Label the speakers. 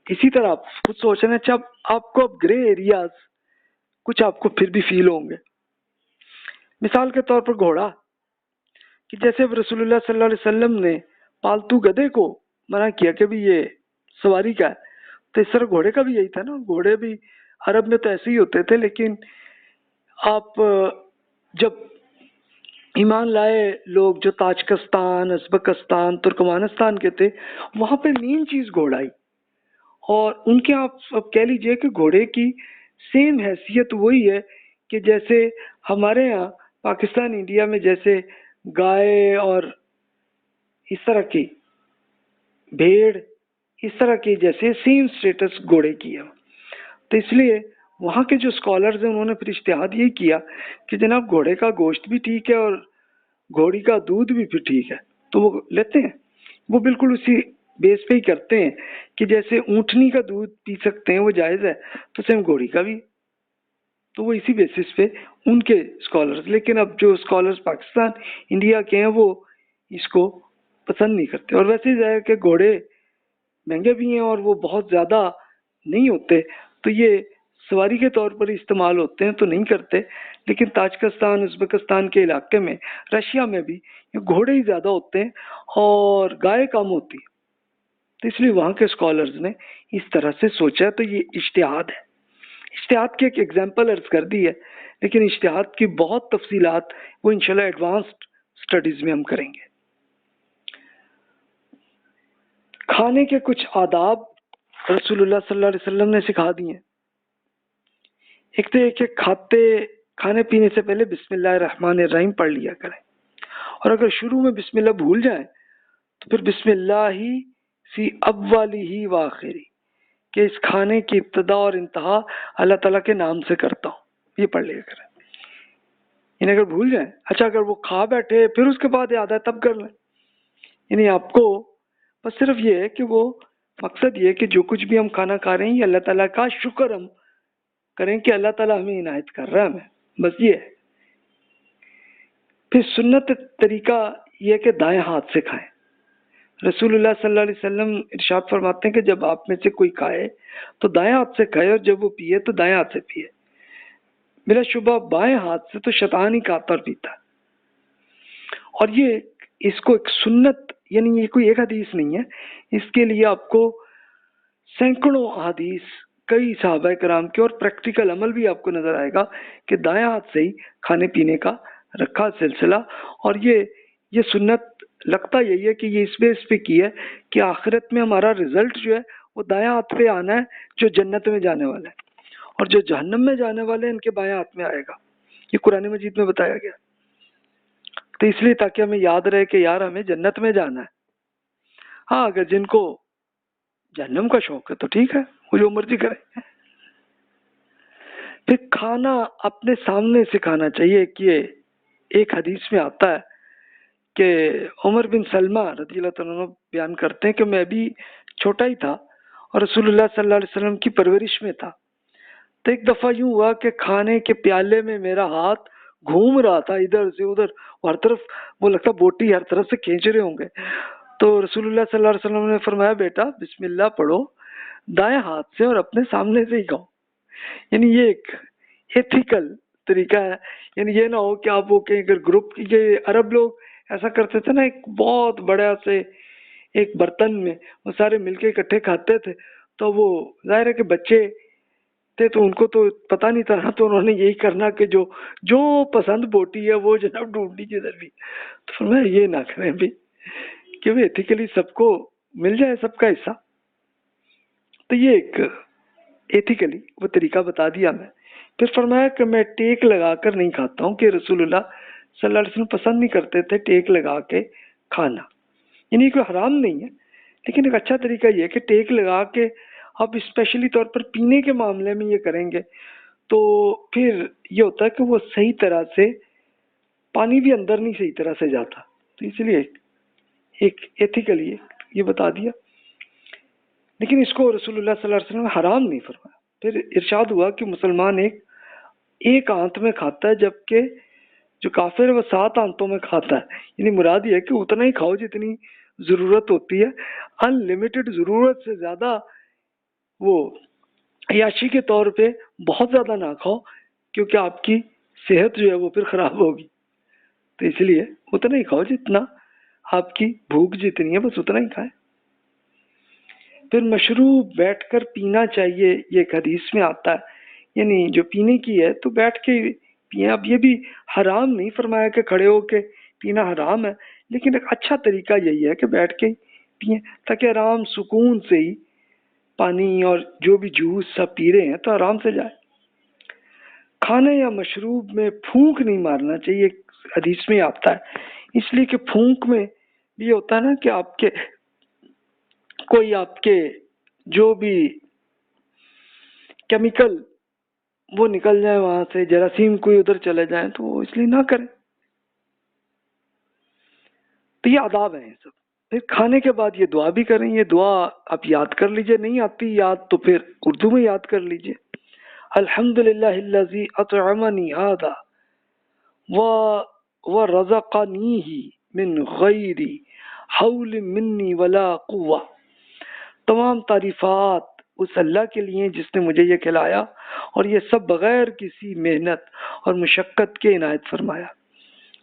Speaker 1: اسی طرح آپ خود سوچ رہے ہیں، اچھا آپ کو اب گرے ایریاز کچھ آپ کو پھر بھی فیل ہوں گے. مثال کے طور پر گھوڑا، کہ جیسے رسول اللہ صلی اللہ علیہ وسلم نے پالتو گدھے کو منع کیا کہ بھی یہ سواری کا ہے، تو اس طرح گھوڑے کا بھی یہی تھا نا. گھوڑے بھی عرب میں تو ایسے ہی ہوتے تھے، لیکن آپ جب ایمان لائے لوگ جو تاجکستان، ازبکستان، ترکمانستان کے تھے، وہاں پہ مین چیز گھوڑا ہی. اور ان کے آپ کہہ لیجئے کہ گھوڑے کی سیم حیثیت وہی ہے کہ جیسے ہمارے ہاں پاکستان انڈیا میں جیسے گائے اور اس طرح کی بھیڑ، اس طرح کی جیسے سیم سٹیٹس گھوڑے کی ہے. تو اس لیے وہاں کے جو اسکالرز ہیں انہوں نے پھر اجتہاد یہ کیا کہ جناب گھوڑے کا گوشت بھی ٹھیک ہے اور گھوڑی کا دودھ بھی پھر ٹھیک ہے، تو وہ لیتے ہیں. وہ بالکل اسی بیس پہ ہی کرتے ہیں کہ جیسے اونٹنی کا دودھ پی سکتے ہیں وہ جائز ہے، تو سیم گھوڑی کا بھی. تو وہ اسی بیسس پہ ان کے اسکالرز، لیکن اب جو اسکالرز پاکستان انڈیا کے ہیں وہ اس کو پسند نہیں کرتے. اور ویسے ہی ظاہر کہ گھوڑے مہنگے بھی ہیں اور وہ بہت زیادہ نہیں ہوتے، تو یہ سواری کے طور پر استعمال ہوتے ہیں تو نہیں کرتے. لیکن تاجکستان، ازبکستان کے علاقے میں، رشیا میں بھی یہ گھوڑے ہی زیادہ ہوتے ہیں اور گائے کم ہوتی ہے. تو اس لیے وہاں کے اسکالرز نے اس طرح سے سوچا. تو یہ اجتہاد ہے. اجتہاد کی ایک ایگزامپل عرض کر دی ہے، لیکن اجتہاد کی بہت تفصیلات وہ انشاءاللہ ایڈوانسڈ سٹڈیز میں ہم کریں گے. کھانے کے کچھ آداب رسول اللہ صلی اللہ علیہ وسلم نے سکھا دی ہیں. ایک تو یہ کہ کھانے پینے سے پہلے بسم اللہ الرحمن الرحیم پڑھ لیا کریں، اور اگر شروع میں بسم اللہ بھول جائیں تو پھر بسم اللہ ہی فی اولی و آخری، کہ اس کھانے کی ابتدا اور انتہا اللہ تعالیٰ کے نام سے کرتا ہوں، یہ پڑھ لیا کریں. یعنی اگر بھول جائیں، اچھا اگر وہ کھا بیٹھے پھر اس کے بعد یاد ہے تب کر لیں. یعنی آپ کو بس صرف یہ ہے کہ وہ مقصد یہ کہ جو کچھ بھی ہم کھانا کھا رہے ہیں یہ اللہ تعالیٰ کا شکر ہم کریں کہ اللہ تعالیٰ ہمیں عنایت کر رہا ہے ہمیں، بس یہ ہے. پھر سنت طریقہ یہ کہ دائیں ہاتھ سے کھائیں. رسول اللہ صلی اللہ علیہ وسلم ارشاد فرماتے ہیں کہ جب آپ میں سے کوئی کھائے تو دائیں ہاتھ سے کھائے، اور جب وہ پیے تو دائیں ہاتھ سے پیے. بلا شبہ بائیں ہاتھ سے تو شیطان ہی کھاتا اور پیتا. اور یہ اس کو ایک سنت، یعنی یہ کوئی ایک حدیث نہیں ہے، اس کے لیے آپ کو سینکڑوں حدیث، کئی صحابہ کرام کے اور پریکٹیکل عمل بھی آپ کو نظر آئے گا کہ دائیں ہاتھ سے ہی کھانے پینے کا رکھا سلسلہ. اور یہ سنت لگتا یہی ہے کہ یہ اس بیس پہ کی ہے کہ آخرت میں ہمارا رزلٹ جو ہے وہ دائیں ہاتھ پہ آنا ہے، جو جنت میں جانے والا ہے، اور جو جہنم میں جانے والے ہیں ان کے بائیں ہاتھ میں آئے گا. یہ قرآن مجید میں بتایا گیا. تو اس لیے تاکہ ہمیں یاد رہے کہ یار ہمیں جنت میں جانا ہے. ہاں اگر جن کو جہنم کا شوق ہے تو ٹھیک ہے، وہ جو مرضی کرے. پھر کھانا اپنے سامنے سے کھانا چاہیے. کہ ایک حدیث میں آتا ہے کہ عمر بن سلمہ رضی اللہ تعالیٰ عنہ بیان کرتے ہیں کہ میں بھی چھوٹا ہی تھا اور رسول اللہ صلی اللہ علیہ وسلم کی پرورش میں تھا. تو ایک دفعہ یوں ہوا کہ کھانے کے پیالے میں میرا ہاتھ گھوم رہا تھا ادھر سے ادھر، ہر طرف وہ لگتا بوٹی ہر طرف سے کھینچ رہے ہوں گے. تو رسول اللہ صلی اللہ علیہ وسلم نے فرمایا بیٹا بسم اللہ پڑھو دائیں ہاتھ سے اور اپنے سامنے سے ہی کھاؤ. یعنی یہ ایک ایتھیکل طریقہ ہے. یعنی یہ نہ ہو کہ آپ وہ کہیں اگر گروپ، یہ عرب لوگ ایسا کرتے تھے نا، ایک بہت بڑا سے ایک برتن میں وہ سارے مل کے اکٹھے کھاتے تھے. تو وہ ظاہر ہے کہ بچے تھے تو ان کو تو پتہ نہیں تھا، تو انہوں نے یہی کرنا کہ جو پسند بوٹی ہے وہ جناب ڈھونڈی جدھر بھی. تو فرمایا یہ نہ کریں بھی کہ وہ ایتھیکلی سب کو مل جائے سب کا حصہ. تو یہ ایک ایتھیکلی وہ طریقہ بتا دیا میں. پھر فرمایا کہ میں ٹیک لگا کر نہیں کھاتا ہوں، کہ رسول اللہ صلی اللہ علیہ وسلم پسند نہیں کرتے تھے ٹیک لگا کے کھانا. یعنی کوئی حرام نہیں ہے، لیکن ایک اچھا طریقہ یہ ہے کہ ٹیک لگا کے آپ اسپیشلی طور پر پینے کے معاملے میں یہ کریں گے تو پھر یہ ہوتا ہے کہ وہ صحیح طرح سے پانی بھی اندر نہیں صحیح طرح سے جاتا. تو اس لیے ایک ایتھیکلی یہ بتا دیا. لیکن اس کو رسول اللہ صلی اللہ علیہ وسلم نے حرام نہیں فرمایا. پھر ارشاد ہوا کہ مسلمان ایک آنت میں کھاتا ہے، جبکہ جو کافر ہے وہ 7 آنتوں میں کھاتا ہے. یعنی مراد یہ ہے کہ اتنا ہی کھاؤ جتنی ضرورت ہوتی ہے. ان لمیٹڈ ضرورت سے زیادہ وہ عیاشی کے طور پہ بہت زیادہ نہ کھاؤ، کیونکہ آپ کی صحت جو ہے وہ پھر خراب ہوگی، تو اس لیے اتنا ہی کھاؤ جتنا آپ کی بھوک جتنی ہے بس اتنا ہی کھائیں۔ پھر مشروب بیٹھ کر پینا چاہیے، یہ ایک حدیث میں آتا ہے، یعنی جو پینے کی ہے تو بیٹھ کے پییں۔ اب یہ بھی حرام نہیں فرمایا کہ کھڑے ہو کے پینا حرام ہے، لیکن ایک اچھا طریقہ یہی ہے کہ بیٹھ کے پئیں، تاکہ آرام سکون سے ہی پانی اور جو بھی جوس سب پی رہے ہیں تو آرام سے جائے۔ کھانے یا مشروب میں پھونک نہیں مارنا چاہیے، حدیث میں آتا ہے، اس لیے کہ پھونک میں بھی ہوتا ہے نا کہ آپ کے کوئی آپ کے جو بھی کیمیکل وہ نکل جائے وہاں سے، جراثیم کوئی ادھر چلے جائیں، تو وہ اس لیے نہ کریں۔ تو یہ آداب ہیں سب۔ پھر کھانے کے بعد یہ دعا بھی کریں، یہ دعا آپ یاد کر لیجئے، نہیں آتی یاد تو پھر اردو میں یاد کر لیجئے۔ الحمدللہ الذی اطعمنی ھذا ورزقنیہ من غیر حول منی ولا قوہ۔ تمام تعریفات اس اللہ کے لیے جس نے مجھے یہ کھلایا اور یہ سب بغیر کسی محنت اور مشقت کے عنایت فرمایا۔